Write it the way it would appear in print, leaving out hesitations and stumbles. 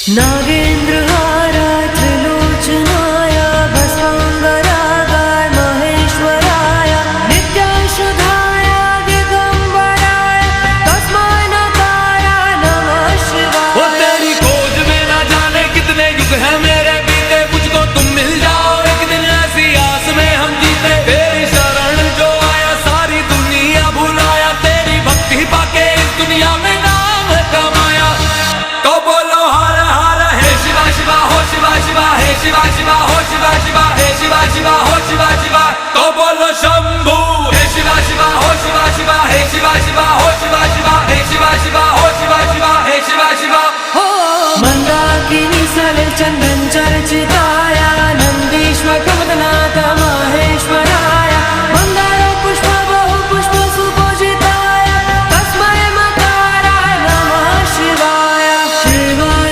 नागेन्द्रहाराय त्रिलोचनाय भस्मांगरागाय महेश्वराय नित्याशुधाय दिगंबराय तस्मै नकाराय नमः शिवाय। वो तेरी खोज में ना जाने कितने युग हैं मेरे बीते, मुझको तुम मिल जाओ एक दिन ऐसी आस में हम जीते। तेरी शरण जो आया सारी दुनिया भुलाया, तेरी भक्ति पाके इस दुनिया में नाम कमाया। तो बोलो हर हर हे शिवा शिवा हो शिवा शिवा हे शिवा शिवा हो शिवा शिवा हे शिवा शिवा हो शिवा शिवा। तो बोलो शंभू हे शिवा शिवा हो शिवा शिवा हे शिवा शिवा हो शिवा शिवा हे शिवा शिवा हो शिवा शिवा हे शिवा शिवा। मंदाकिनी सलिल चंद्र